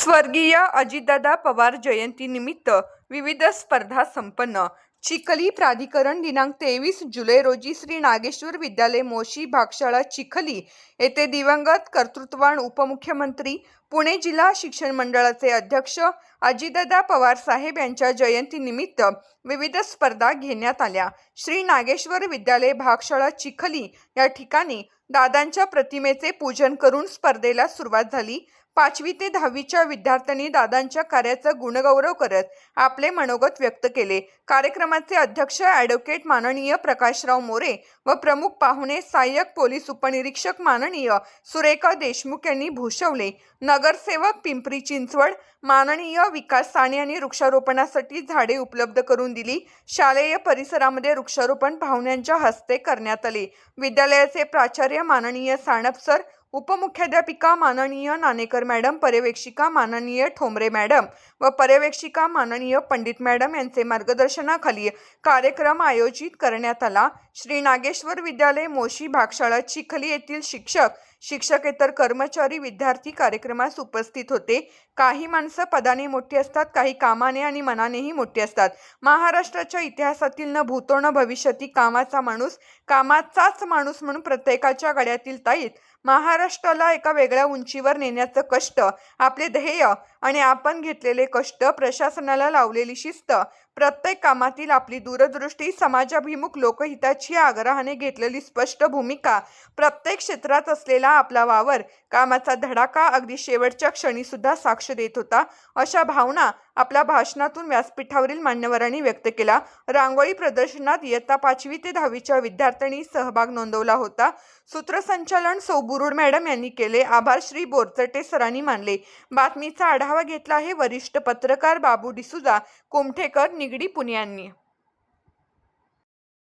स्वर्गीय अजितदादा पवार जयंतीनिमित्त विविध स्पर्धा संपन्न. चिखली प्राधिकरण दिनांक 23 जुलै रोजी श्री नागेश्वर विद्यालय मोशी भागशाळा चिखली येथे दिवंगत कर्तृत्ववान उपमुख्यमंत्री, पुणे जिल्हा शिक्षण मंडळाचे अध्यक्ष अजितदादा पवार साहेब यांच्या जयंतीनिमित्त विविध स्पर्धा घेण्यात आल्या. श्री नागेश्वर विद्यालय भागशाळा चिखली या ठिकाणी दादांच्या प्रतिमेचे पूजन करून स्पर्धेला सुरुवात झाली. 5वी ते 10वीच्या विद्यार्थ्यांनी दादांच्या कार्याचा गुणगौरव करत आपले मनोगत व्यक्त केले. कार्यक्रमाचे अध्यक्ष ॲडव्होकेट माननीय प्रकाशराव मोरे व प्रमुख पाहुणे सहाय्यक पोलीस उपनिरीक्षक माननीय सुरेखा देशमुख यांनी भूषवले. नगरसेवक पिंपरी चिंचवड माननीय विकास साने यांनी वृक्षारोपणासाठी झाडे उपलब्ध करून दिली. शालेय परिसरामध्ये वृक्षारोपण पाहुण्यांच्या हस्ते करण्यात आले. विद्यालयाचे प्राचार्य माननीय सानप सर, उपमुख्याध्यापिका माननीय नाणेकर मॅडम, पर्यवेक्षिका माननीय ठोंबरे मॅडम व पर्यवेक्षिका माननीय पंडित मॅडम यांचे मार्गदर्शनाखाली कार्यक्रम आयोजित करण्यात आला. श्री नागेश्वर विद्यालय मोशी भागशाळा चिखली येथील शिक्षक, शिक्षकेतर कर्मचारी, विद्यार्थी कार्यक्रमास उपस्थित होते. काही माणसं पदाने मोठी असतात, काही कामाने आणि मनानेही मोठी असतात. महाराष्ट्राच्या इतिहासातील न भूतो न भविष्यती कामाचा माणूस, कामाचाच माणूस म्हणून प्रत्येकाच्या गळ्यातील ताईत महाराष्ट्राला एका वेगळ्या उंचीवर नेण्याचं कष्ट, आपले ध्येय आणि आपण घेतलेले कष्ट, प्रशासनाला लावलेली शिस्त, प्रत्येक कामातील आपली दूरदृष्टी, समाजाभिमुख लोकहिताची आग्रहाने घेतलेली स्पष्ट भूमिका, प्रत्येक क्षेत्रात असलेला आपला वावर, कामाचा धडाका अगदी शेवटच्या क्षणी सुद्धा साक्ष देत होता, अशा भावना आपल्या भाषणातून व्यासपीठावरील मान्यवरांनी व्यक्त केला. रांगोळी प्रदर्शनात इयत्ता 5वी ते 10वीच्या विद्यार्थ्यांनी सहभाग नोंदवला होता. सूत्रसंचालन सौ बुरुड मॅडम यांनी केले. आभार श्री बोरचटे सरांनी मानले. बातमीचा आढावा घेतला आहे वरिष्ठ पत्रकार बाबू डिसूजा, कुमठेकर, निगडी, पुणे यांनी.